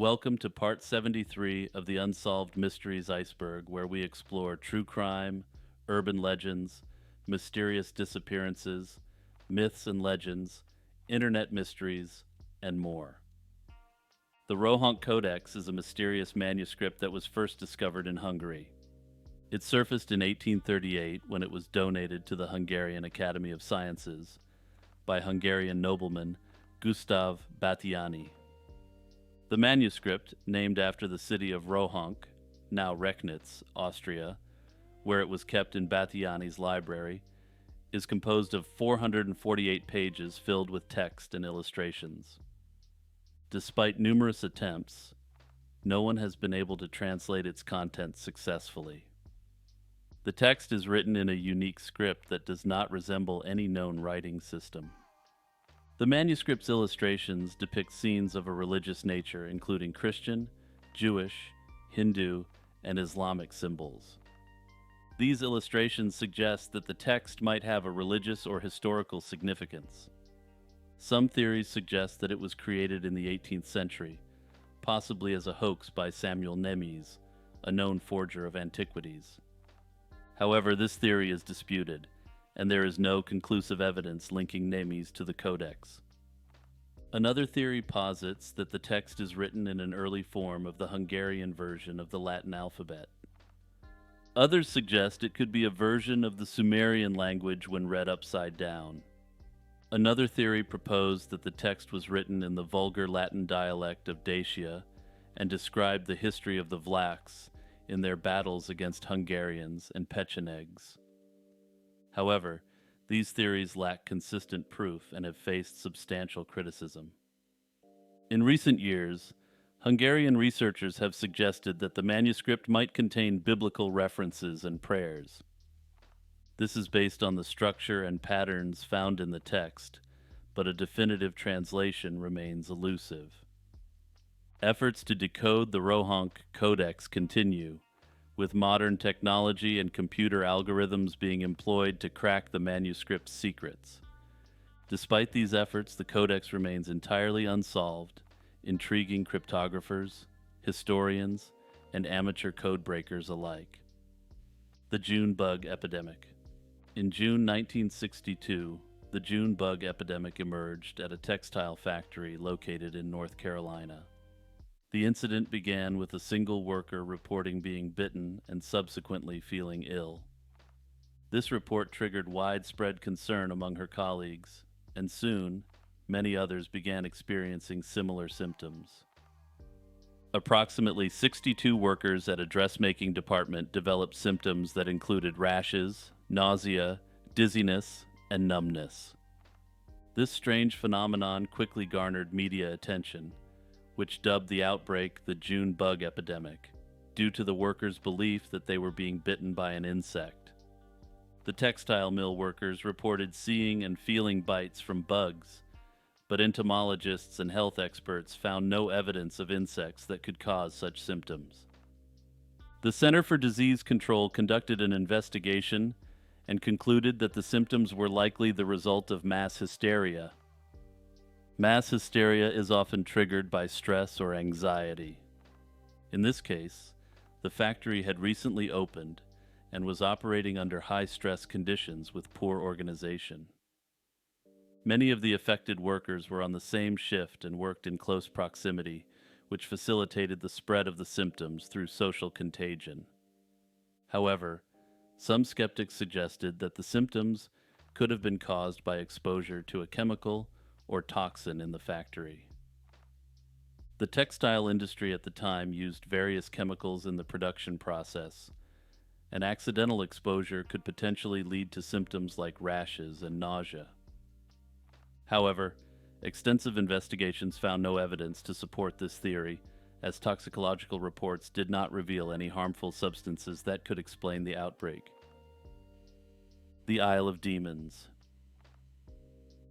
Welcome to part 73 of the Unsolved Mysteries Iceberg, where we explore true crime, urban legends, mysterious disappearances, myths and legends, internet mysteries, and more. The Rohun Codex is a mysterious manuscript that was first discovered in Hungary. It surfaced in 1838 when it was donated to the Hungarian Academy of Sciences by Hungarian nobleman Gustav Batthyány. The manuscript, named after the city of Rohunk, now Rechnitz, Austria, where it was kept in Batthyány's library, is composed of 448 pages filled with text and illustrations. Despite numerous attempts, no one has been able to translate its contents successfully. The text is written in a unique script that does not resemble any known writing system. The manuscript's illustrations depict scenes of a religious nature, including Christian, Jewish, Hindu, and Islamic symbols. These illustrations suggest that the text might have a religious or historical significance. Some theories suggest that it was created in the 18th century, possibly as a hoax by Samuel Nemes, a known forger of antiquities. However, this theory is disputed, and there is no conclusive evidence linking Nemes to the Codex. Another theory posits that the text is written in an early form of the Hungarian version of the Latin alphabet. Others suggest it could be a version of the Sumerian language when read upside down. Another theory proposed that the text was written in the vulgar Latin dialect of Dacia and described the history of the Vlachs in their battles against Hungarians and Pechenegs. However, these theories lack consistent proof and have faced substantial criticism. In recent years, Hungarian researchers have suggested that the manuscript might contain biblical references and prayers. This is based on the structure and patterns found in the text, but a definitive translation remains elusive. Efforts to decode the Rohun Codex continue, with modern technology and computer algorithms being employed to crack the manuscript's secrets. Despite these efforts, the Codex remains entirely unsolved, intriguing cryptographers, historians, and amateur codebreakers alike. The June Bug Epidemic. In June 1962, the June Bug Epidemic emerged at a textile factory located in North Carolina. The incident began with a single worker reporting being bitten and subsequently feeling ill. This report triggered widespread concern among her colleagues, and soon, many others began experiencing similar symptoms. Approximately 62 workers at a dressmaking department developed symptoms that included rashes, nausea, dizziness, and numbness. This strange phenomenon quickly garnered media attention, which dubbed the outbreak the June Bug Epidemic, due to the workers' belief that they were being bitten by an insect. The textile mill workers reported seeing and feeling bites from bugs, but entomologists and health experts found no evidence of insects that could cause such symptoms. The Center for Disease Control conducted an investigation and concluded that the symptoms were likely the result of mass hysteria. Mass hysteria is often triggered by stress or anxiety. In this case, the factory had recently opened and was operating under high-stress conditions with poor organization. Many of the affected workers were on the same shift and worked in close proximity, which facilitated the spread of the symptoms through social contagion. However, some skeptics suggested that the symptoms could have been caused by exposure to a chemical or toxin in the factory. The textile industry at the time used various chemicals in the production process, and accidental exposure could potentially lead to symptoms like rashes and nausea. However, extensive investigations found no evidence to support this theory, as toxicological reports did not reveal any harmful substances that could explain the outbreak. The Isle of Demons.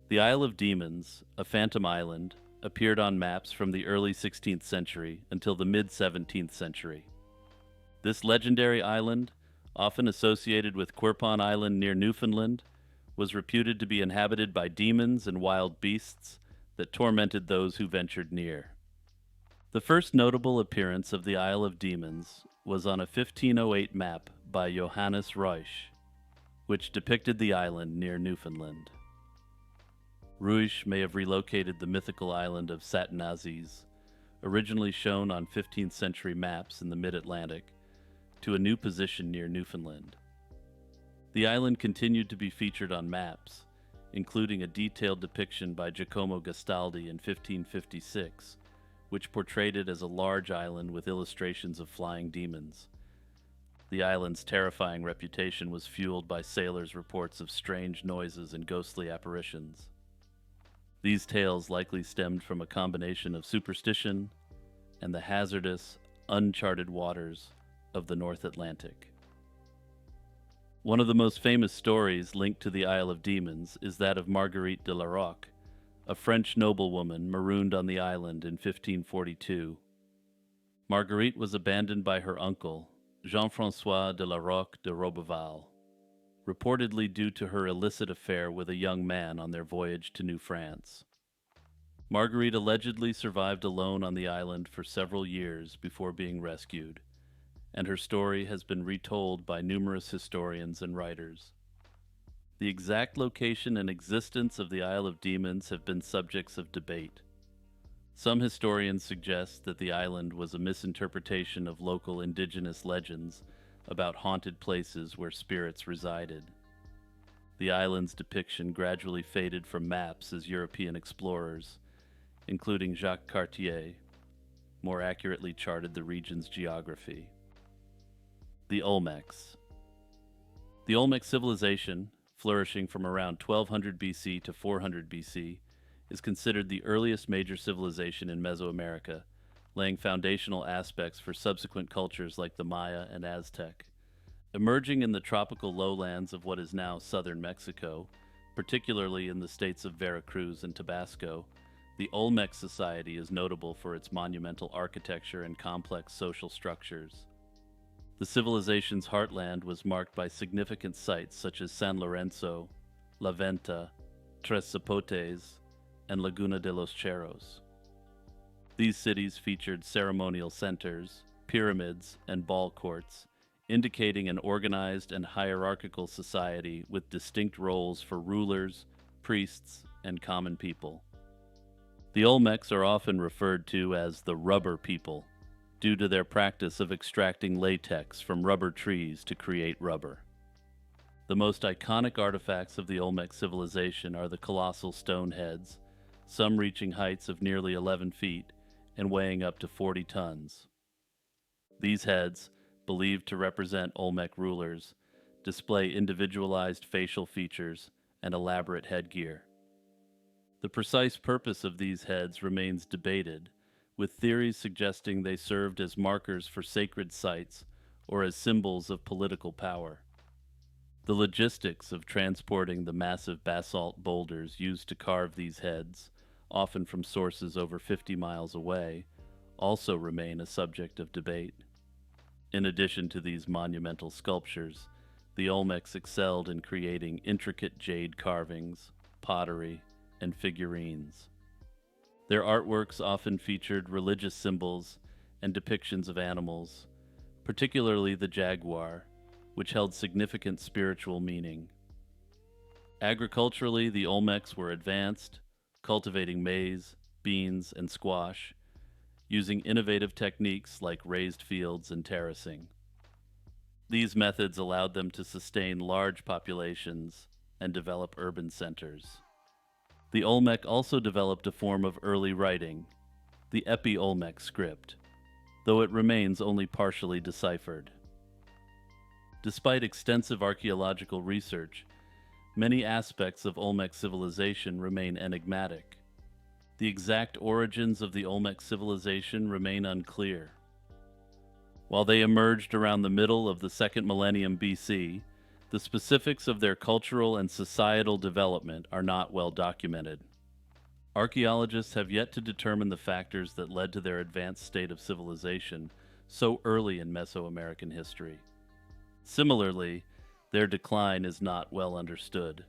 The Isle of Demons, a phantom island, appeared on maps from the early 16th century until the mid-17th century. This legendary island, often associated with Quirpon Island near Newfoundland, was reputed to be inhabited by demons and wild beasts that tormented those who ventured near. The first notable appearance of the Isle of Demons was on a 1508 map by Johannes Ruysch, which depicted the island near Newfoundland. Ruysch may have relocated the mythical island of Satanazes, originally shown on 15th century maps in the mid-Atlantic, to a new position near Newfoundland. The island continued to be featured on maps, including a detailed depiction by Giacomo Gastaldi in 1556, which portrayed it as a large island with illustrations of flying demons. The island's terrifying reputation was fueled by sailors' reports of strange noises and ghostly apparitions. These tales likely stemmed from a combination of superstition and the hazardous, uncharted waters of the North Atlantic. One of the most famous stories linked to the Isle of Demons is that of Marguerite de la Roque, a French noblewoman marooned on the island in 1542. Marguerite was abandoned by her uncle, Jean-François de la Roque de Roberval, reportedly due to her illicit affair with a young man on their voyage to New France. Marguerite allegedly survived alone on the island for several years before being rescued, and her story has been retold by numerous historians and writers. The exact location and existence of the Isle of Demons have been subjects of debate. Some historians suggest that the island was a misinterpretation of local indigenous legends about haunted places where spirits resided. The island's depiction gradually faded from maps as European explorers, including Jacques Cartier, more accurately charted the region's geography. The Olmecs. The Olmec civilization, flourishing from around 1200 BC to 400 BC, is considered the earliest major civilization in Mesoamerica, laying foundational aspects for subsequent cultures like the Maya and Aztec. Emerging in the tropical lowlands of what is now southern Mexico, particularly in the states of Veracruz and Tabasco, the Olmec society is notable for its monumental architecture and complex social structures. The civilization's heartland was marked by significant sites such as San Lorenzo, La Venta, Tres Zapotes, and Laguna de los Cheros. These cities featured ceremonial centers, pyramids, and ball courts, indicating an organized and hierarchical society with distinct roles for rulers, priests, and common people. The Olmecs are often referred to as the rubber people, due to their practice of extracting latex from rubber trees to create rubber. The most iconic artifacts of the Olmec civilization are the colossal stone heads, some reaching heights of nearly 11 feet and weighing up to 40 tons. These heads, believed to represent Olmec rulers, display individualized facial features and elaborate headgear. The precise purpose of these heads remains debated, with theories suggesting they served as markers for sacred sites or as symbols of political power. The logistics of transporting the massive basalt boulders used to carve these heads, often from sources over 50 miles away, also remain a subject of debate. In addition to these monumental sculptures, the Olmecs excelled in creating intricate jade carvings, pottery, and figurines. Their artworks often featured religious symbols and depictions of animals, particularly the jaguar, which held significant spiritual meaning. Agriculturally, the Olmecs were advanced, cultivating maize, beans, and squash, using innovative techniques like raised fields and terracing. These methods allowed them to sustain large populations and develop urban centers. The Olmec also developed a form of early writing, the Epi-Olmec script, though it remains only partially deciphered. Despite extensive archaeological research, many aspects of Olmec civilization remain enigmatic. The exact origins of the Olmec civilization remain unclear. While they emerged around the middle of the second millennium BC, the specifics of their cultural and societal development are not well documented. Archaeologists have yet to determine the factors that led to their advanced state of civilization so early in Mesoamerican history. Similarly, their decline is not well understood.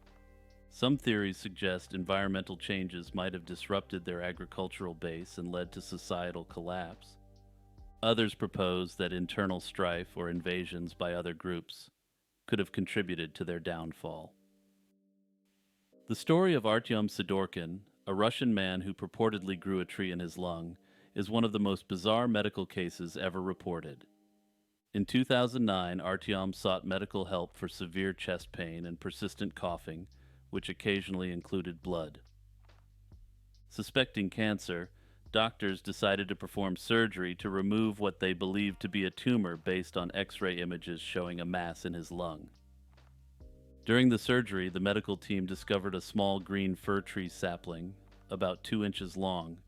Some theories suggest environmental changes might have disrupted their agricultural base and led to societal collapse. Others propose that internal strife or invasions by other groups could have contributed to their downfall. The story of Artyom Sidorkin, a Russian man who purportedly grew a tree in his lung, is one of the most bizarre medical cases ever reported. In 2009, Artyom sought medical help for severe chest pain and persistent coughing, which occasionally included blood. Suspecting cancer, doctors decided to perform surgery to remove what they believed to be a tumor based on X-ray images showing a mass in his lung. During the surgery, the medical team discovered a small green fir tree sapling, about 2 inches long,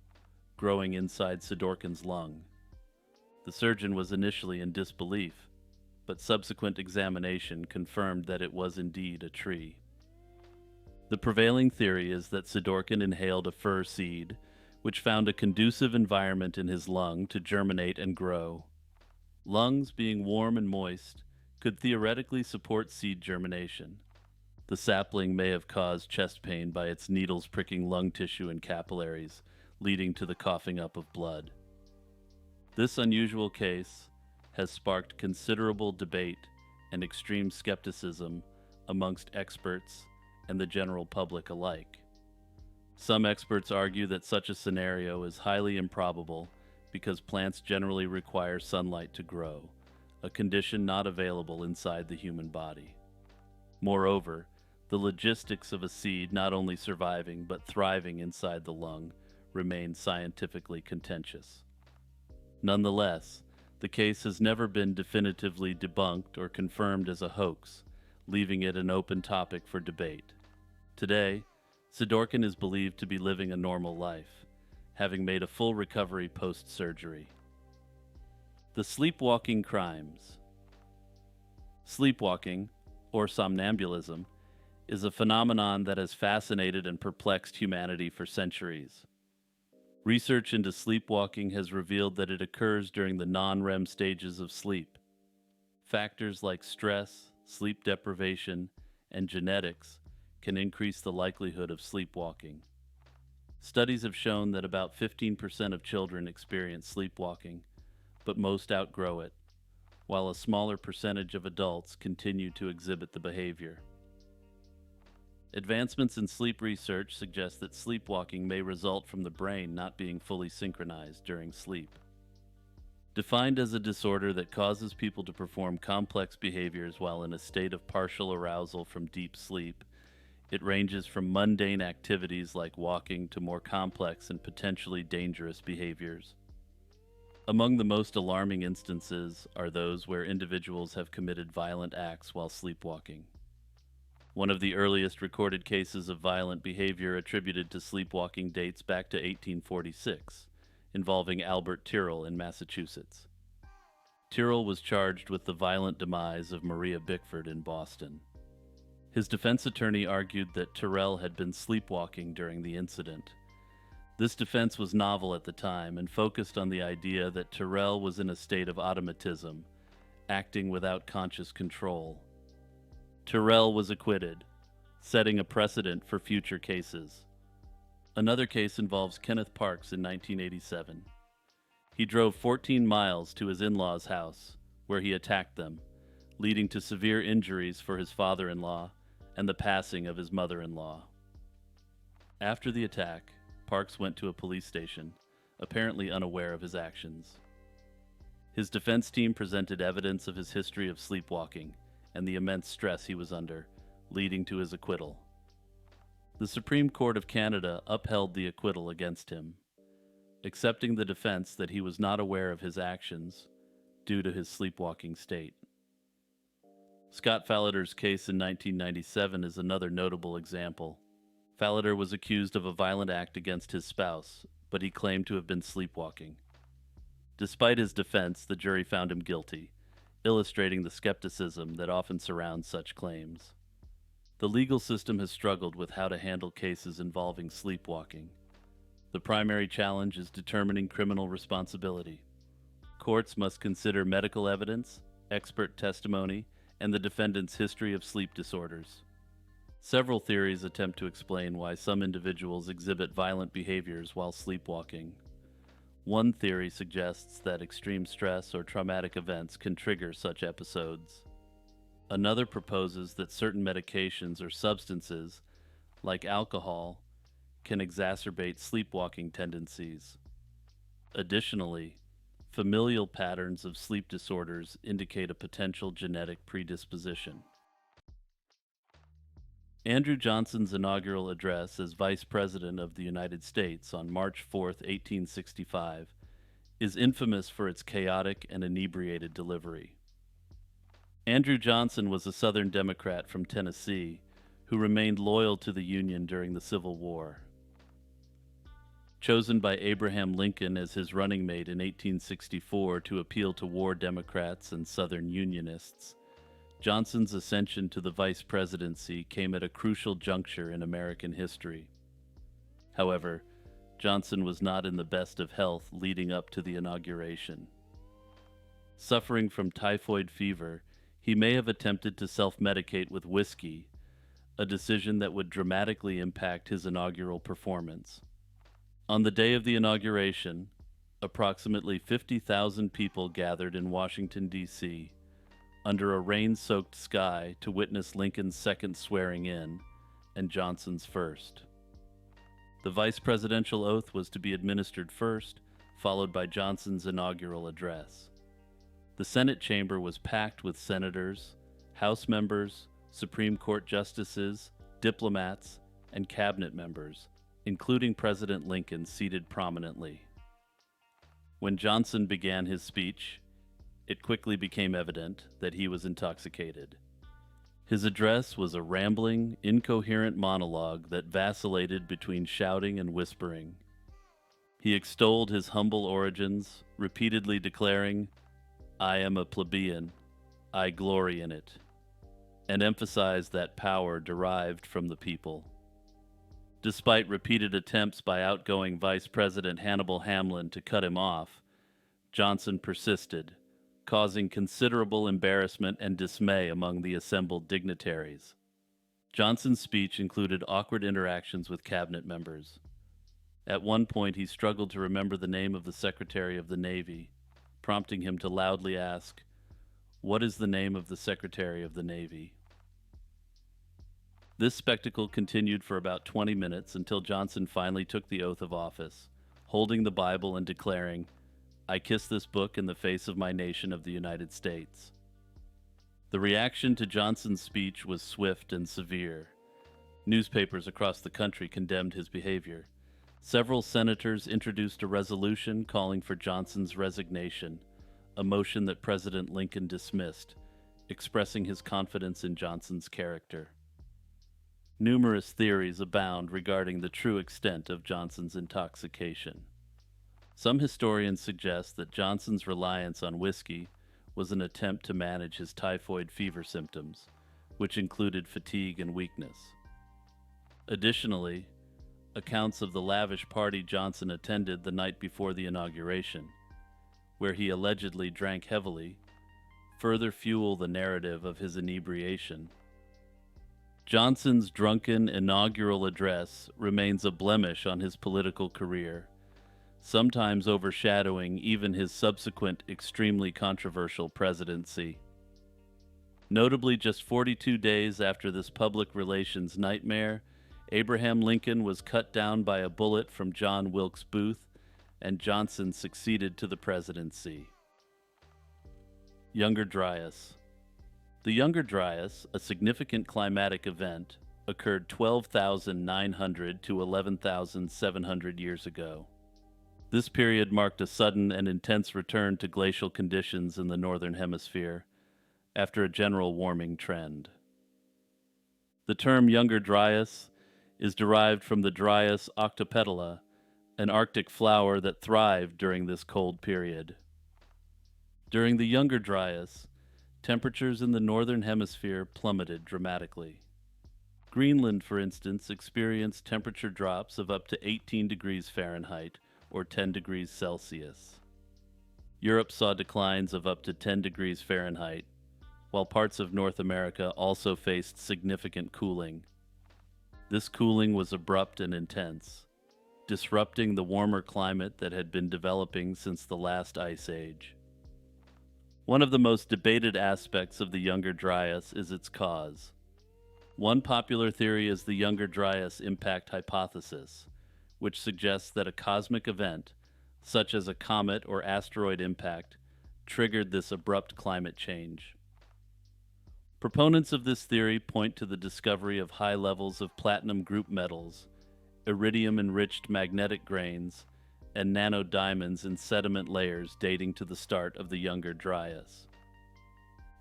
growing inside Sidorkin's lung. The surgeon was initially in disbelief, but subsequent examination confirmed that it was indeed a tree. The prevailing theory is that Sidorkin inhaled a fir seed, which found a conducive environment in his lung to germinate and grow. Lungs, being warm and moist, could theoretically support seed germination. The sapling may have caused chest pain by its needles pricking lung tissue and capillaries, leading to the coughing up of blood. This unusual case has sparked considerable debate and extreme skepticism amongst experts and the general public alike. Some experts argue that such a scenario is highly improbable because plants generally require sunlight to grow, a condition not available inside the human body. Moreover, the logistics of a seed not only surviving but thriving inside the lung remain scientifically contentious. Nonetheless, the case has never been definitively debunked or confirmed as a hoax, leaving it an open topic for debate. Today, Sidorkin is believed to be living a normal life, having made a full recovery post-surgery. The Sleepwalking Crimes. Sleepwalking, or somnambulism, is a phenomenon that has fascinated and perplexed humanity for centuries. Research into sleepwalking has revealed that it occurs during the non-REM stages of sleep. Factors like stress, sleep deprivation, and genetics can increase the likelihood of sleepwalking. Studies have shown that about 15% of children experience sleepwalking, but most outgrow it, while a smaller percentage of adults continue to exhibit the behavior. Advancements in sleep research suggest that sleepwalking may result from the brain not being fully synchronized during sleep. Defined as a disorder that causes people to perform complex behaviors while in a state of partial arousal from deep sleep, it ranges from mundane activities like walking to more complex and potentially dangerous behaviors. Among the most alarming instances are those where individuals have committed violent acts while sleepwalking. One of the earliest recorded cases of violent behavior attributed to sleepwalking dates back to 1846, involving Albert Tyrrell in Massachusetts. Tyrrell was charged with the violent demise of Maria Bickford in Boston. His defense attorney argued that Tyrrell had been sleepwalking during the incident. This defense was novel at the time and focused on the idea that Tyrrell was in a state of automatism, acting without conscious control. Tyrrell was acquitted, setting a precedent for future cases. Another case involves Kenneth Parks in 1987. He drove 14 miles to his in-laws' house, where he attacked them, leading to severe injuries for his father-in-law and the passing of his mother-in-law. After the attack, Parks went to a police station, apparently unaware of his actions. His defense team presented evidence of his history of sleepwalking and the immense stress he was under, leading to his acquittal. The Supreme Court of Canada upheld the acquittal against him, accepting the defense that he was not aware of his actions due to his sleepwalking state. Scott Fallader's case in 1997 is another notable example. Fallader was accused of a violent act against his spouse, but he claimed to have been sleepwalking. Despite his defense, the jury found him guilty, illustrating the skepticism that often surrounds such claims. The legal system has struggled with how to handle cases involving sleepwalking. The primary challenge is determining criminal responsibility. Courts must consider medical evidence, expert testimony, and the defendant's history of sleep disorders. Several theories attempt to explain why some individuals exhibit violent behaviors while sleepwalking. One theory suggests that extreme stress or traumatic events can trigger such episodes. Another proposes that certain medications or substances, like alcohol, can exacerbate sleepwalking tendencies. Additionally, familial patterns of sleep disorders indicate a potential genetic predisposition. Andrew Johnson's inaugural address as Vice President of the United States on March 4, 1865, is infamous for its chaotic and inebriated delivery. Andrew Johnson was a Southern Democrat from Tennessee who remained loyal to the Union during the Civil War. Chosen by Abraham Lincoln as his running mate in 1864 to appeal to war Democrats and Southern Unionists, Johnson's ascension to the vice presidency came at a crucial juncture in American history. However, Johnson was not in the best of health leading up to the inauguration. Suffering from typhoid fever, he may have attempted to self-medicate with whiskey, a decision that would dramatically impact his inaugural performance. On the day of the inauguration, approximately 50,000 people gathered in Washington, D.C., under a rain-soaked sky to witness Lincoln's second swearing-in and Johnson's first. The vice presidential oath was to be administered first, followed by Johnson's inaugural address. The Senate chamber was packed with senators, House members, Supreme Court justices, diplomats, and cabinet members, including President Lincoln, seated prominently. When Johnson began his speech, it quickly became evident that he was intoxicated. His address was a rambling, incoherent monologue that vacillated between shouting and whispering. He extolled his humble origins, repeatedly declaring, "I am a plebeian, I glory in it," and emphasized that power derived from the people. Despite repeated attempts by outgoing Vice President Hannibal Hamlin to cut him off, Johnson persisted, causing considerable embarrassment and dismay among the assembled dignitaries. Johnson's speech included awkward interactions with cabinet members. At one point, he struggled to remember the name of the Secretary of the Navy, prompting him to loudly ask, "What is the name of the Secretary of the Navy?" This spectacle continued for about 20 minutes until Johnson finally took the oath of office, holding the Bible and declaring, "I kiss this book in the face of my nation of the United States." The reaction to Johnson's speech was swift and severe. Newspapers across the country condemned his behavior. Several senators introduced a resolution calling for Johnson's resignation, a motion that President Lincoln dismissed, expressing his confidence in Johnson's character. Numerous theories abound regarding the true extent of Johnson's intoxication. Some historians suggest that Johnson's reliance on whiskey was an attempt to manage his typhoid fever symptoms, which included fatigue and weakness. Additionally, accounts of the lavish party Johnson attended the night before the inauguration, where he allegedly drank heavily, further fuel the narrative of his inebriation. Johnson's drunken inaugural address remains a blemish on his political career, sometimes overshadowing even his subsequent extremely controversial presidency. Notably, just 42 days after this public relations nightmare, Abraham Lincoln was cut down by a bullet from John Wilkes Booth, and Johnson succeeded to the presidency. Younger Dryas. The Younger Dryas, a significant climatic event, occurred 12,900 to 11,700 years ago. This period marked a sudden and intense return to glacial conditions in the northern hemisphere, after a general warming trend. The term Younger Dryas is derived from the Dryas octopetala, an Arctic flower that thrived during this cold period. During the Younger Dryas, temperatures in the northern hemisphere plummeted dramatically. Greenland, for instance, experienced temperature drops of up to 18 degrees Fahrenheit or 10 degrees Celsius. Europe saw declines of up to 10 degrees Fahrenheit, while parts of North America also faced significant cooling. This cooling was abrupt and intense, disrupting the warmer climate that had been developing since the last ice age. One of the most debated aspects of the Younger Dryas is its cause. One popular theory is the Younger Dryas impact hypothesis, which suggests that a cosmic event, such as a comet or asteroid impact, triggered this abrupt climate change. Proponents of this theory point to the discovery of high levels of platinum group metals, iridium-enriched magnetic grains, and nanodiamonds in sediment layers dating to the start of the Younger Dryas.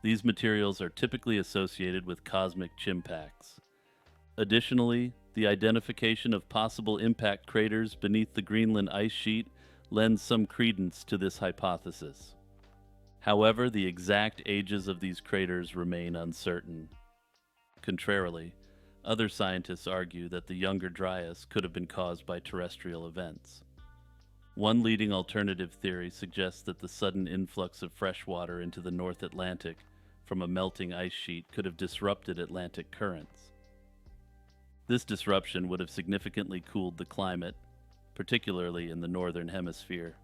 These materials are typically associated with cosmic chimpacts. Additionally, the identification of possible impact craters beneath the Greenland ice sheet lends some credence to this hypothesis. However, the exact ages of these craters remain uncertain. Contrarily, other scientists argue that the Younger Dryas could have been caused by terrestrial events. One leading alternative theory suggests that the sudden influx of fresh water into the North Atlantic from a melting ice sheet could have disrupted Atlantic currents. This disruption would have significantly cooled the climate, particularly in the northern hemisphere.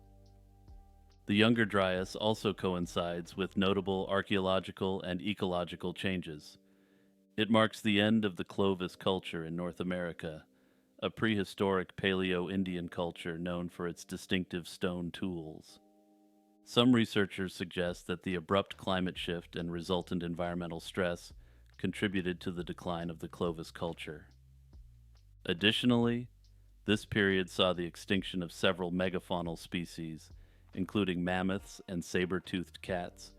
The Younger Dryas also coincides with notable archaeological and ecological changes. It marks the end of the Clovis culture in North America, a prehistoric Paleo-Indian culture known for its distinctive stone tools. Some researchers suggest that the abrupt climate shift and resultant environmental stress contributed to the decline of the Clovis culture. Additionally, this period saw the extinction of several megafaunal species, including mammoths and saber-toothed cats,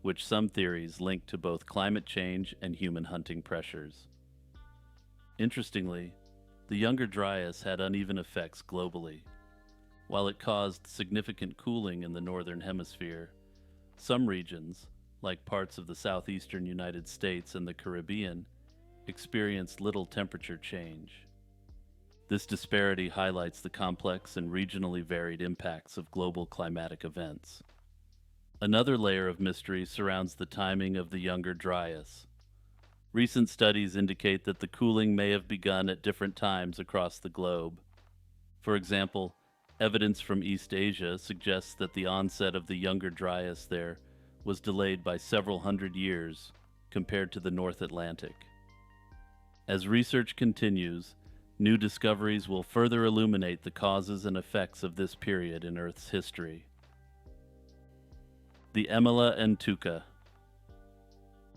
which some theories link to both climate change and human hunting pressures. Interestingly, the Younger Dryas had uneven effects globally. While it caused significant cooling in the northern hemisphere, some regions, like parts of the southeastern United States and the Caribbean, experienced little temperature change. This disparity highlights the complex and regionally varied impacts of global climatic events. Another layer of mystery surrounds the timing of the Younger Dryas. Recent studies indicate that the cooling may have begun at different times across the globe. For example, evidence from East Asia suggests that the onset of the Younger Dryas there was delayed by several hundred years compared to the North Atlantic. As research continues, new discoveries will further illuminate the causes and effects of this period in Earth's history. The Emlen Tua.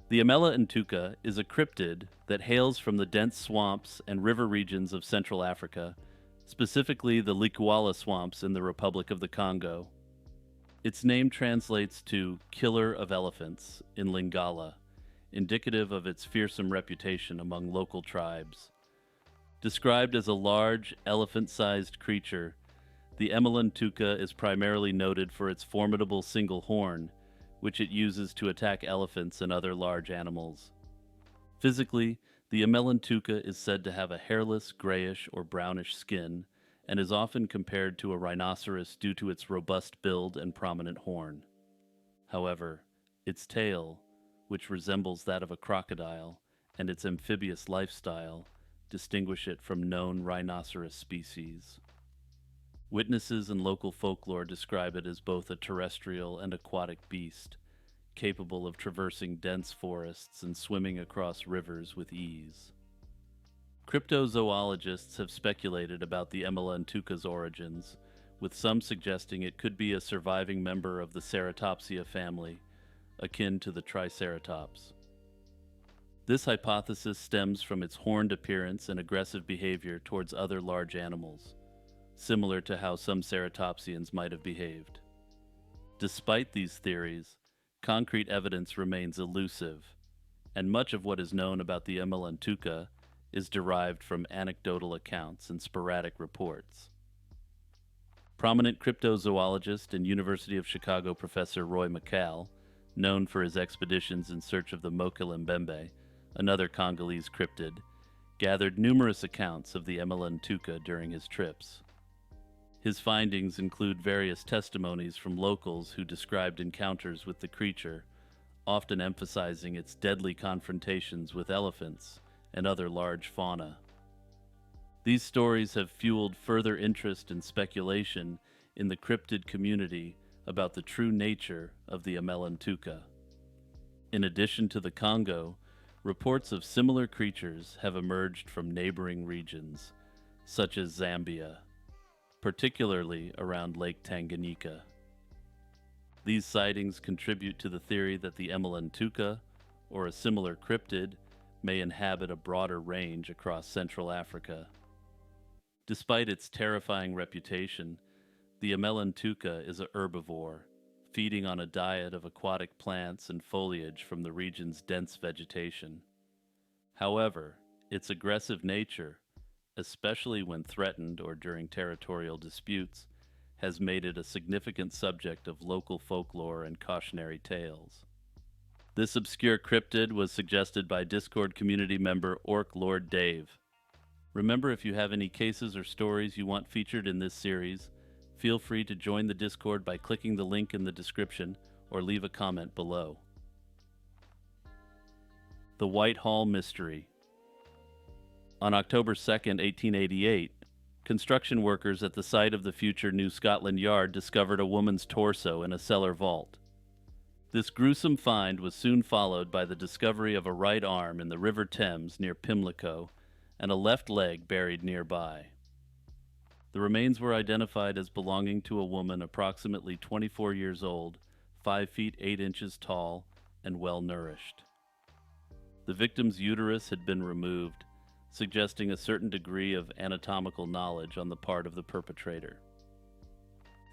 The Emlen Tua is a cryptid that hails from the dense swamps and river regions of Central Africa, specifically the Likwala swamps in the Republic of the Congo. Its name translates to "killer of elephants" in Lingala, indicative of its fearsome reputation among local tribes. Described as a large, elephant-sized creature, the Emlen Tua is primarily noted for its formidable single horn, which it uses to attack elephants and other large animals. Physically, the Emlen Tua is said to have a hairless, grayish or brownish skin, and is often compared to a rhinoceros due to its robust build and prominent horn. However, its tail, which resembles that of a crocodile, and its amphibious lifestyle distinguish it from known rhinoceros species. Witnesses and local folklore describe it as both a terrestrial and aquatic beast, capable of traversing dense forests and swimming across rivers with ease. Cryptozoologists have speculated about the Emlen Tua's origins, with some suggesting it could be a surviving member of the Ceratopsia family, akin to the Triceratops. This hypothesis stems from its horned appearance and aggressive behavior towards other large animals, similar to how some ceratopsians might have behaved. Despite these theories, concrete evidence remains elusive, and much of what is known about the Emlen Tua is derived from anecdotal accounts and sporadic reports. Prominent cryptozoologist and University of Chicago professor Roy McCall, known for his expeditions in search of the Mokele-mbembe, another Congolese cryptid, gathered numerous accounts of the Emlen Tua during his trips. His findings include various testimonies from locals who described encounters with the creature, often emphasizing its deadly confrontations with elephants and other large fauna. These stories have fueled further interest and speculation in the cryptid community about the true nature of the Emlen Tua. In addition to the Congo, reports of similar creatures have emerged from neighboring regions, such as Zambia, particularly around Lake Tanganyika. These sightings contribute to the theory that the Emlen Tua, or a similar cryptid, may inhabit a broader range across Central Africa. Despite its terrifying reputation, the Emlen Tua is a herbivore, feeding on a diet of aquatic plants and foliage from the region's dense vegetation. However, its aggressive nature, especially when threatened or during territorial disputes, has made it a significant subject of local folklore and cautionary tales. This obscure cryptid was suggested by Discord community member Orc Lord Dave. Remember, if you have any cases or stories you want featured in this series, feel free to join the Discord by clicking the link in the description or leave a comment below. The Whitehall Mystery. On October 2, 1888, construction workers at the site of the future New Scotland Yard discovered a woman's torso in a cellar vault. This gruesome find was soon followed by the discovery of a right arm in the River Thames near Pimlico and a left leg buried nearby. The remains were identified as belonging to a woman approximately 24 years old, 5 feet 8 inches tall, and well nourished. The victim's uterus had been removed, suggesting a certain degree of anatomical knowledge on the part of the perpetrator.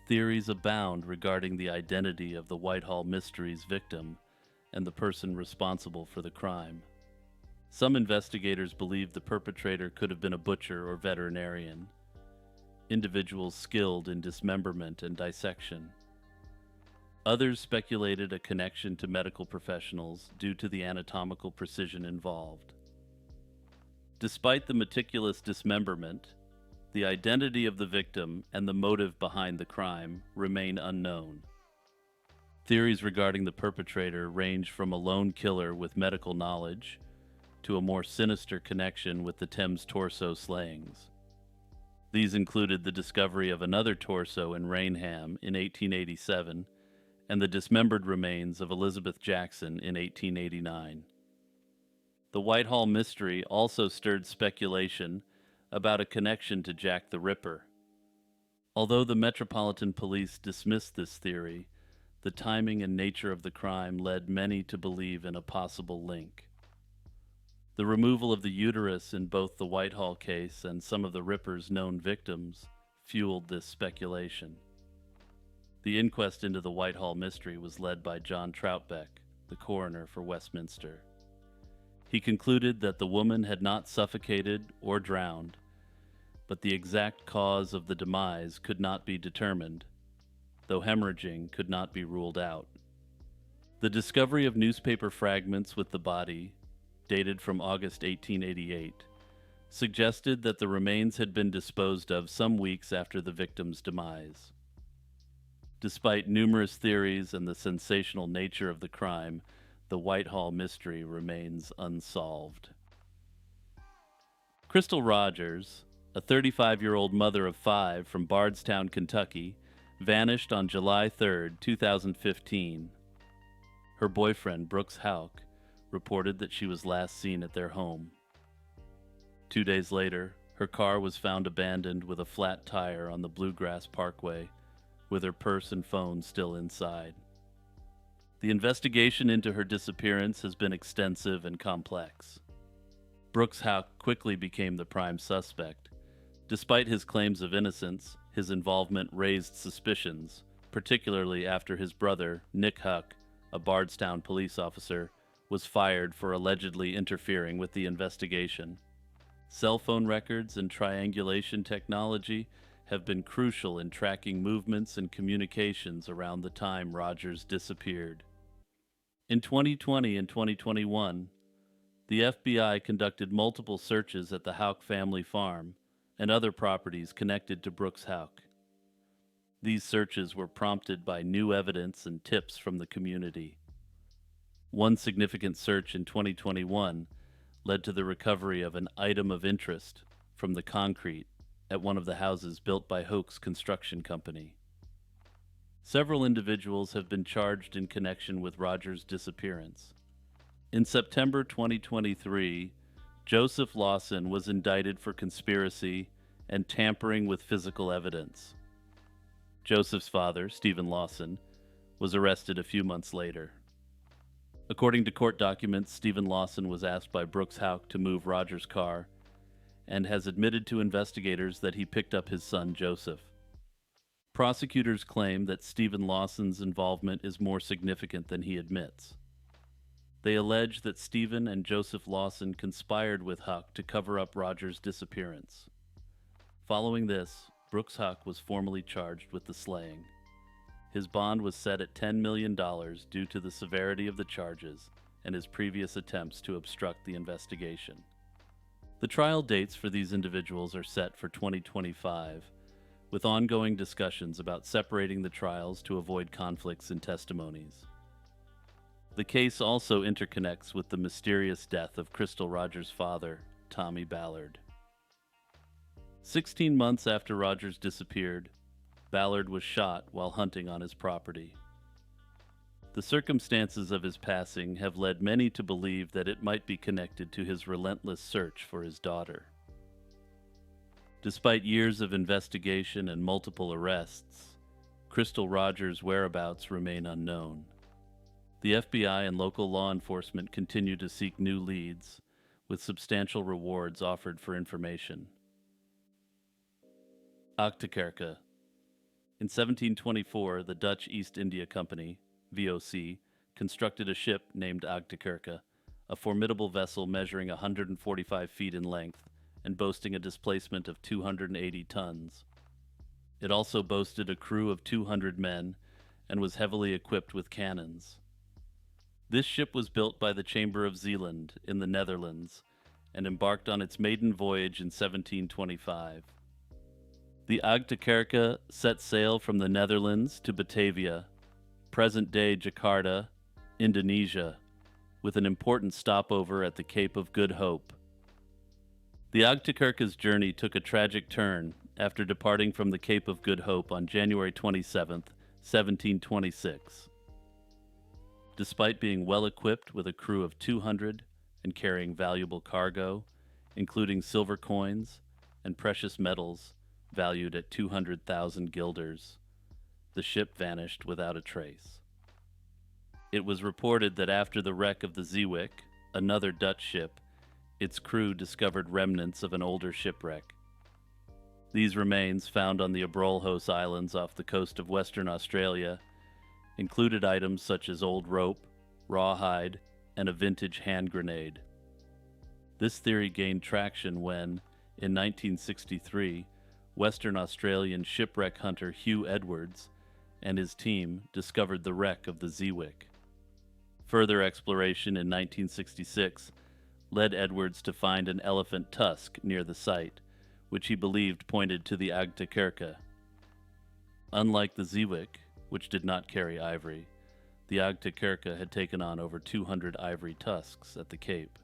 Theories abound regarding the identity of the Whitehall Mysteries victim and the person responsible for the crime. Some investigators believe the perpetrator could have been a butcher or veterinarian, individuals skilled in dismemberment and dissection. Others speculated a connection to medical professionals due to the anatomical precision involved. Despite the meticulous dismemberment, the identity of the victim and the motive behind the crime remain unknown. Theories regarding the perpetrator range from a lone killer with medical knowledge to a more sinister connection with the Thames torso slayings. These included the discovery of another torso in Rainham in 1887 and the dismembered remains of Elizabeth Jackson in 1889. The Whitehall mystery also stirred speculation about a connection to Jack the Ripper. Although the Metropolitan Police dismissed this theory, the timing and nature of the crime led many to believe in a possible link. The removal of the uterus in both the Whitehall case and some of the Ripper's known victims fueled this speculation. The inquest into the Whitehall mystery was led by John Troutbeck, the coroner for Westminster. He concluded that the woman had not suffocated or drowned, but the exact cause of the demise could not be determined, though hemorrhaging could not be ruled out. The discovery of newspaper fragments with the body, dated from August 1888, suggested that the remains had been disposed of some weeks after the victim's demise. Despite numerous theories and the sensational nature of the crime, the Whitehall mystery remains unsolved. Crystal Rogers, a 35-year-old mother of 5 from Bardstown, Kentucky, vanished on July 3, 2015. Her boyfriend, Brooks Houck, reported that she was last seen at their home. 2 days later, her car was found abandoned with a flat tire on the Bluegrass Parkway, with her purse and phone still inside. The investigation into her disappearance has been extensive and complex. Brooks Houck quickly became the prime suspect. Despite his claims of innocence, his involvement raised suspicions, particularly after his brother, Nick Houck, a Bardstown police officer, was fired for allegedly interfering with the investigation. Cell phone records and triangulation technology have been crucial in tracking movements and communications around the time Rogers disappeared. In 2020 and 2021, the FBI conducted multiple searches at the Houck family farm and other properties connected to Brooks Houck. These searches were prompted by new evidence and tips from the community. One significant search in 2021 led to the recovery of an item of interest from the concrete at one of the houses built by Hoax Construction Company. Several individuals have been charged in connection with Roger's disappearance. In September 2023, Joseph Lawson was indicted for conspiracy and tampering with physical evidence. Joseph's father, Stephen Lawson, was arrested a few months later. According to court documents, Stephen Lawson was asked by Brooks Houck to move Roger's car and has admitted to investigators that he picked up his son Joseph. Prosecutors claim that Stephen Lawson's involvement is more significant than he admits. They allege that Stephen and Joseph Lawson conspired with Huck to cover up Roger's disappearance. Following this, Brooks Huck was formally charged with the slaying. His bond was set at $10 million due to the severity of the charges and his previous attempts to obstruct the investigation. The trial dates for these individuals are set for 2025, with ongoing discussions about separating the trials to avoid conflicts in testimonies. The case also interconnects with the mysterious death of Crystal Rogers' father, Tommy Ballard. 16 months after Rogers disappeared, Ballard was shot while hunting on his property. The circumstances of his passing have led many to believe that it might be connected to his relentless search for his daughter. Despite years of investigation and multiple arrests, Crystal Rogers' whereabouts remain unknown. The FBI and local law enforcement continue to seek new leads, with substantial rewards offered for information. Achterkerke. In 1724, the Dutch East India Company, VOC, constructed a ship named Achterkerke, a formidable vessel measuring 145 feet in length and boasting a displacement of 280 tons. It also boasted a crew of 200 men and was heavily equipped with cannons. This ship was built by the Chamber of Zeeland in the Netherlands and embarked on its maiden voyage in 1725. The Achterkerke set sail from the Netherlands to Batavia, present-day Jakarta, Indonesia, with an important stopover at the Cape of Good Hope. The Achterkerke's journey took a tragic turn after departing from the Cape of Good Hope on January 27, 1726. Despite being well equipped with a crew of 200 and carrying valuable cargo, including silver coins and precious metals valued at 200,000 guilders, the ship vanished without a trace. It was reported that after the wreck of the Zeewick, another Dutch ship, its crew discovered remnants of an older shipwreck. These remains, found on the Abrolhos Islands off the coast of Western Australia, included items such as old rope, rawhide, and a vintage hand grenade. This theory gained traction when, in 1963, Western Australian shipwreck hunter Hugh Edwards and his team discovered the wreck of the Zeewick. Further exploration in 1966 led Edwards to find an elephant tusk near the site, which he believed pointed to the Achterkerke. Unlike the Zeewick, which did not carry ivory, the Achterkerke had taken on over 200 ivory tusks at the Cape.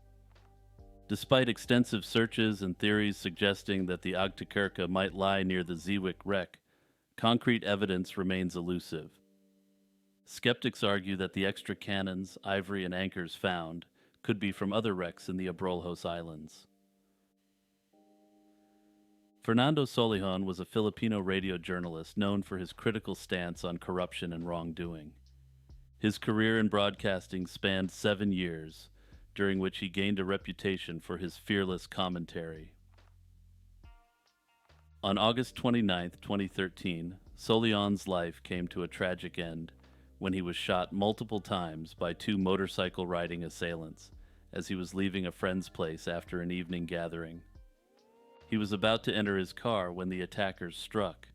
Despite extensive searches and theories suggesting that the Achterkerke might lie near the Zeewick wreck, concrete evidence remains elusive. Skeptics argue that the extra cannons, ivory, and anchors found could be from other wrecks in the Abrolhos Islands. Fernando Solon was a Filipino radio journalist known for his critical stance on corruption and wrongdoing. His career in broadcasting spanned 7 years, during which he gained a reputation for his fearless commentary. On August 29, 2013, Solon's life came to a tragic end when he was shot multiple times by 2 motorcycle-riding assailants as he was leaving a friend's place after an evening gathering. He was about to enter his car when the attackers struck,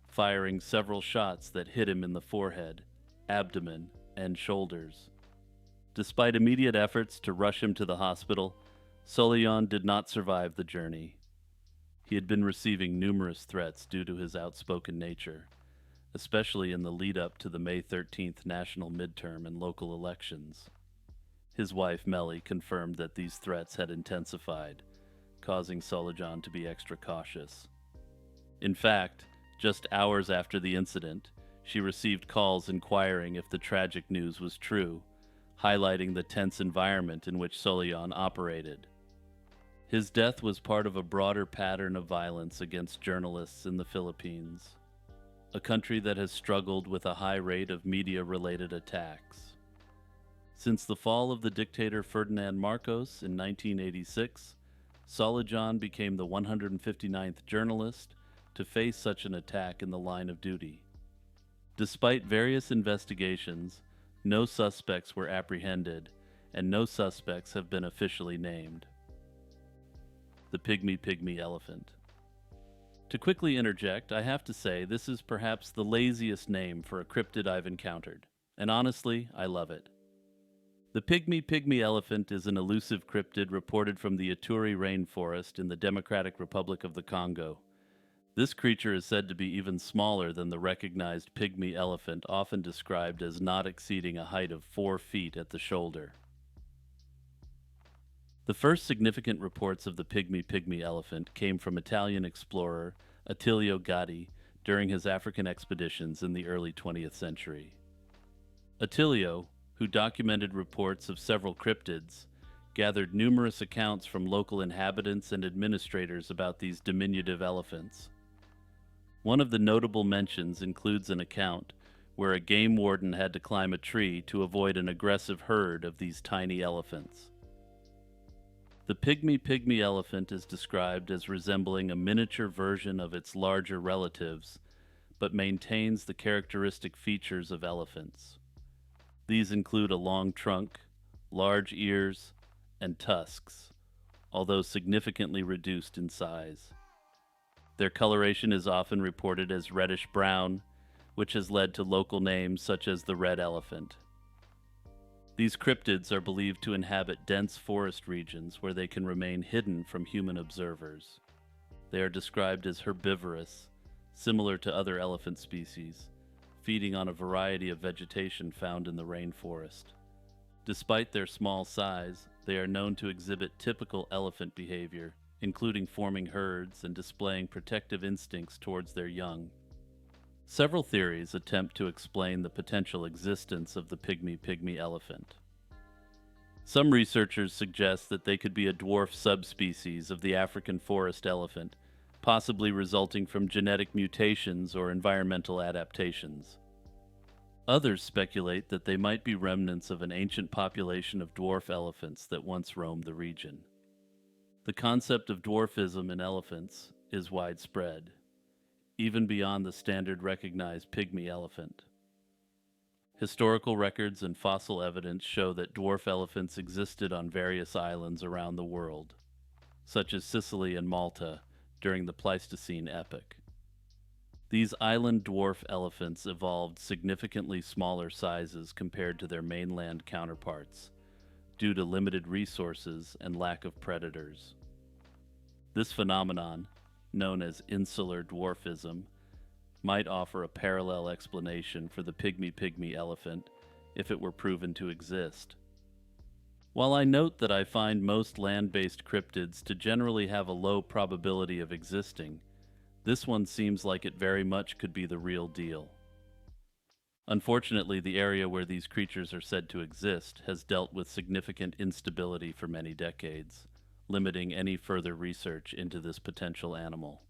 firing several shots that hit him in the forehead, abdomen, and shoulders. Despite immediate efforts to rush him to the hospital, Solon did not survive the journey. He had been receiving numerous threats due to his outspoken nature, especially in the lead-up to the May 13th national midterm and local elections. His wife, Melly, confirmed that these threats had intensified, causing Solon to be extra cautious. In fact, just hours after the incident, she received calls inquiring if the tragic news was true, highlighting the tense environment in which Solon operated. His death was part of a broader pattern of violence against journalists in the Philippines, a country that has struggled with a high rate of media-related attacks. Since the fall of the dictator Ferdinand Marcos in 1986, Solon became the 159th journalist to face such an attack in the line of duty. Despite various investigations, no suspects were apprehended, and no suspects have been officially named. The Pygmy elephant. To quickly interject, I have to say this is perhaps the laziest name for a cryptid I've encountered, and honestly, I love it. The Pygmy elephant is an elusive cryptid reported from the Ituri rainforest in the Democratic Republic of the Congo. This creature is said to be even smaller than the recognized pygmy elephant, often described as not exceeding a height of 4 feet at the shoulder. The first significant reports of the pygmy elephant came from Italian explorer Attilio Gatti during his African expeditions in the early 20th century. Attilio, who documented reports of several cryptids, gathered numerous accounts from local inhabitants and administrators about these diminutive elephants. One of the notable mentions includes an account where a game warden had to climb a tree to avoid an aggressive herd of these tiny elephants. The pygmy elephant is described as resembling a miniature version of its larger relatives, but maintains the characteristic features of elephants. These include a long trunk, large ears, and tusks, although significantly reduced in size. Their coloration is often reported as reddish-brown, which has led to local names such as the red elephant. These cryptids are believed to inhabit dense forest regions where they can remain hidden from human observers. They are described as herbivorous, similar to other elephant species, feeding on a variety of vegetation found in the rainforest. Despite their small size, they are known to exhibit typical elephant behavior, including forming herds and displaying protective instincts towards their young. Several theories attempt to explain the potential existence of the pygmy elephant. Some researchers suggest that they could be a dwarf subspecies of the African forest elephant, possibly resulting from genetic mutations or environmental adaptations. Others speculate that they might be remnants of an ancient population of dwarf elephants that once roamed the region. The concept of dwarfism in elephants is widespread, even beyond the standard recognized pygmy elephant. Historical records and fossil evidence show that dwarf elephants existed on various islands around the world, such as Sicily and Malta, during the Pleistocene epoch. These island dwarf elephants evolved significantly smaller sizes compared to their mainland counterparts, due to limited resources and lack of predators. This phenomenon, known as insular dwarfism, might offer a parallel explanation for the pygmy elephant if it were proven to exist. While I note that I find most land-based cryptids to generally have a low probability of existing, this one seems like it very much could be the real deal. Unfortunately, the area where these creatures are said to exist has dealt with significant instability for many decades, limiting any further research into this potential animal.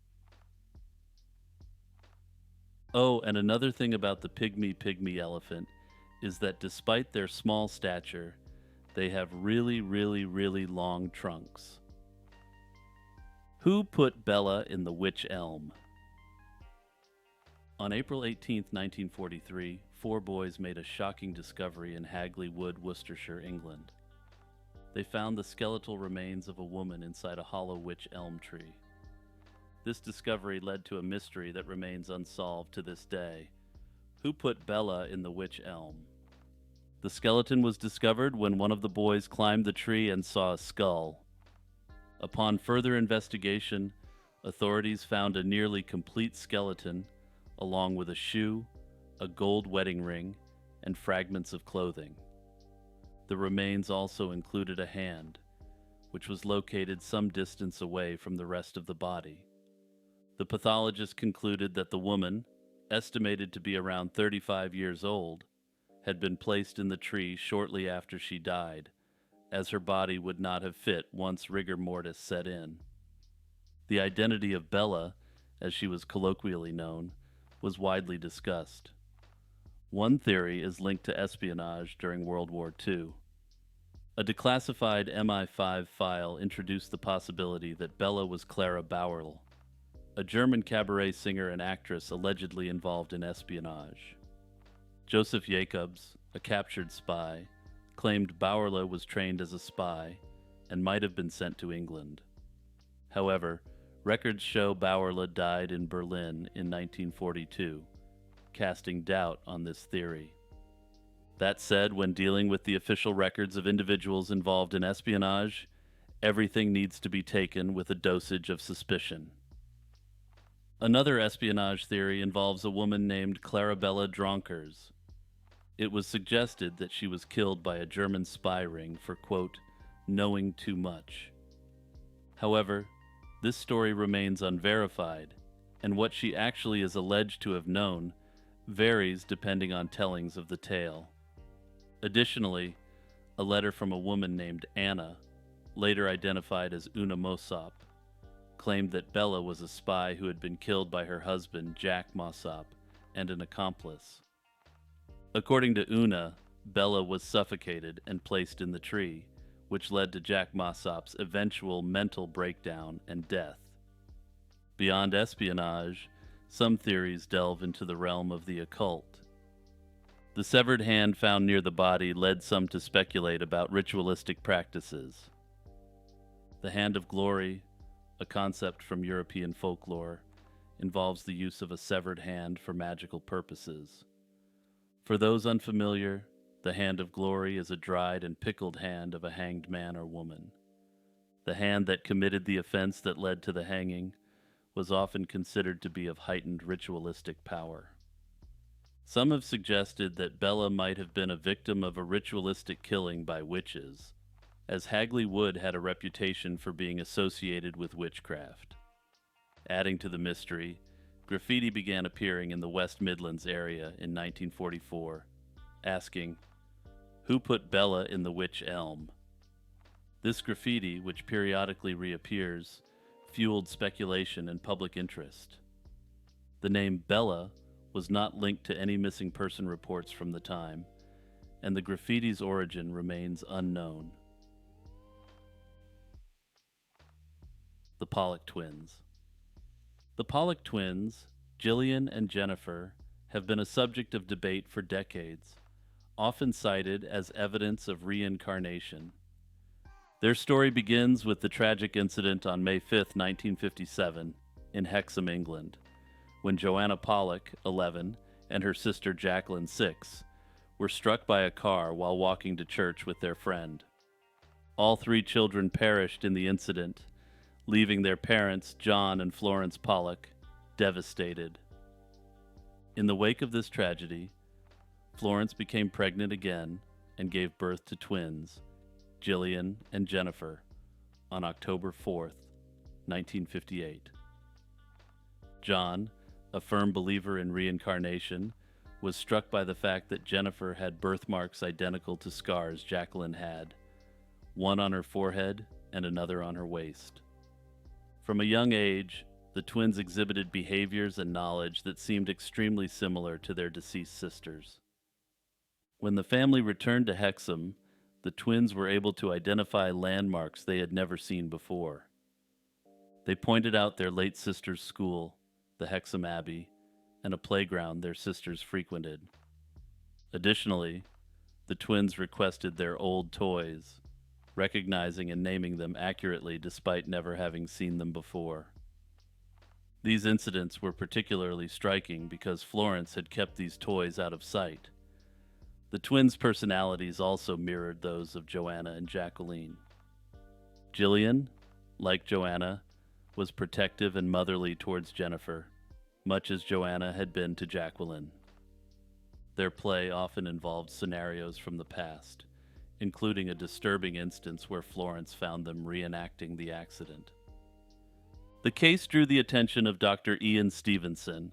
Oh, and another thing about the pygmy elephant is that despite their small stature, they have really long trunks. Who put Bella in the wych elm? On April 18, 1943, 4 boys made a shocking discovery in Hagley Wood, Worcestershire, England. They found the skeletal remains of a woman inside a hollow wych elm tree. This discovery led to a mystery that remains unsolved to this day. Who put Bella in the wych elm? The skeleton was discovered when one of the boys climbed the tree and saw a skull. Upon further investigation, authorities found a nearly complete skeleton, along with a shoe, a gold wedding ring, and fragments of clothing. The remains also included a hand, which was located some distance away from the rest of the body. The pathologist concluded that the woman, estimated to be around 35 years old, had been placed in the tree shortly after she died, as her body would not have fit once rigor mortis set in. The identity of Bella, as she was colloquially known, was widely discussed. One theory is linked to espionage during World War II. A declassified MI5 file introduced the possibility that Bella was Clara Bauerl, a German cabaret singer and actress allegedly involved in espionage. Joseph Jacobs, a captured spy, claimed Bauerle was trained as a spy and might have been sent to England. However, records show Bauerle died in Berlin in 1942, casting doubt on this theory. That said, when dealing with the official records of individuals involved in espionage, everything needs to be taken with a dosage of suspicion. Another espionage theory involves a woman named Clarabella Dronkers. It was suggested that she was killed by a German spy ring for, quote, knowing too much. However, this story remains unverified, and what she actually is alleged to have known varies depending on tellings of the tale. Additionally, a letter from a woman named Anna, later identified as Una Mossop, claimed that Bella was a spy who had been killed by her husband, Jack Mossop, and an accomplice. According to Una, Bella was suffocated and placed in the tree, which led to Jack Mossop's eventual mental breakdown and death. Beyond espionage, some theories delve into the realm of the occult. The severed hand found near the body led some to speculate about ritualistic practices. The Hand of Glory, a concept from European folklore, involves the use of a severed hand for magical purposes. For those unfamiliar, the Hand of Glory is a dried and pickled hand of a hanged man or woman. The hand that committed the offense that led to the hanging was often considered to be of heightened ritualistic power. Some have suggested that Bella might have been a victim of a ritualistic killing by witches, as Hagley Wood had a reputation for being associated with witchcraft. Adding to the mystery, graffiti began appearing in the West Midlands area in 1944, asking, "Who put Bella in the witch elm?" This graffiti, which periodically reappears, fueled speculation and public interest. The name Bella was not linked to any missing person reports from the time, and the graffiti's origin remains unknown. The Pollock Twins. The Pollock Twins, Gillian and Jennifer, have been a subject of debate for decades, often cited as evidence of reincarnation. Their story begins with the tragic incident on May 5, 1957, in Hexham, England, when Joanna Pollock, 11, and her sister Jacqueline, 6, were struck by a car while walking to church with their friend. All three children perished in the incident, leaving their parents, John and Florence Pollock, devastated. In the wake of this tragedy, Florence became pregnant again and gave birth to twins, Gillian and Jennifer, on October 4, 1958. John, a firm believer in reincarnation, was struck by the fact that Jennifer had birthmarks identical to scars Jacqueline had, one on her forehead and another on her waist. From a young age, the twins exhibited behaviors and knowledge that seemed extremely similar to their deceased sisters. When the family returned to Hexham, the twins were able to identify landmarks they had never seen before. They pointed out their late sister's school, the Hexham Abbey, and a playground their sisters frequented. Additionally, the twins requested their old toys, recognizing and naming them accurately despite never having seen them before. These incidents were particularly striking because Florence had kept these toys out of sight. The twins' personalities also mirrored those of Joanna and Jacqueline. Gillian, like Joanna, was protective and motherly towards Jennifer, much as Joanna had been to Jacqueline. Their play often involved scenarios from the past, including a disturbing instance where Florence found them reenacting the accident. The case drew the attention of Dr. Ian Stevenson,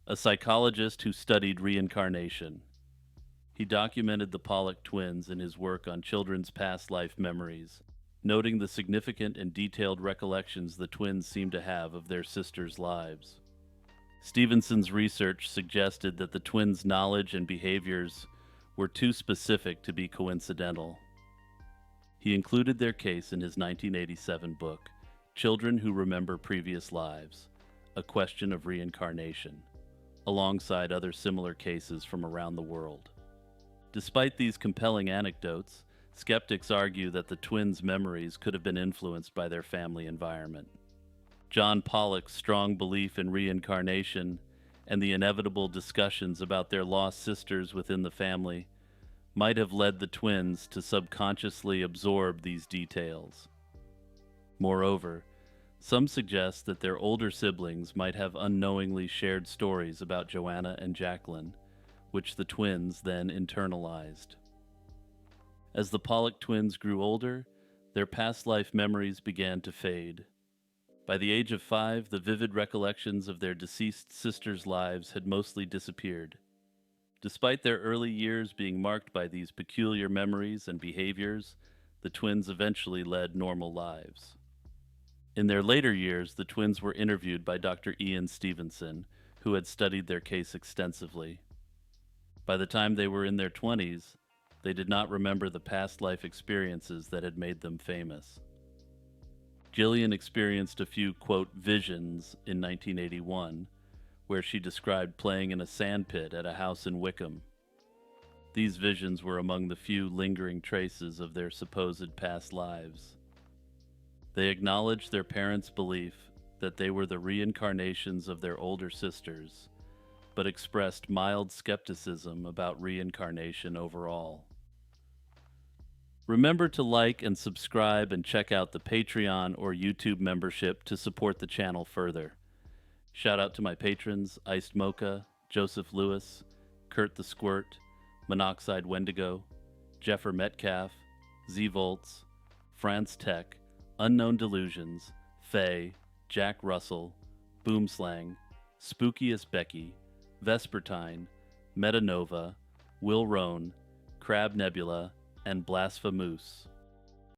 a psychologist who studied reincarnation. He documented the Pollock twins in his work on children's past life memories, noting the significant and detailed recollections the twins seemed to have of their sisters' lives. Stevenson's research suggested that the twins' knowledge and behaviors were too specific to be coincidental. He included their case in his 1987 book, Children Who Remember Previous Lives, A Question of Reincarnation, alongside other similar cases from around the world. Despite these compelling anecdotes, skeptics argue that the twins' memories could have been influenced by their family environment. John Pollock's strong belief in reincarnation and the inevitable discussions about their lost sisters within the family might have led the twins to subconsciously absorb these details. Moreover, some suggest that their older siblings might have unknowingly shared stories about Joanna and Jacqueline, which the twins then internalized. As the Pollock twins grew older, their past life memories began to fade. By the age of 5, the vivid recollections of their deceased sisters' lives had mostly disappeared. Despite their early years being marked by these peculiar memories and behaviors, the twins eventually led normal lives. In their later years, the twins were interviewed by Dr. Ian Stevenson, who had studied their case extensively. By the time they were in their 20s, they did not remember the past life experiences that had made them famous. Gillian experienced a few, quote, visions in 1981, where she described playing in a sandpit at a house in Wickham. These visions were among the few lingering traces of their supposed past lives. They acknowledged their parents' belief that they were the reincarnations of their older sisters, but expressed mild skepticism about reincarnation overall. Remember to like and subscribe and check out the Patreon or YouTube membership to support the channel further. Shout out to my patrons, Iced Mocha, Joseph Lewis, Kurt the Squirt, Monoxide Wendigo, Jeffer Metcalf, Z-Volts, France Thech, Unknown Delusions, Faye, Jack Russell, Boomslang, Spookiest Becky, Vespertine, Metanova, Will Rohn, Crab Nebula, and Blasphemous.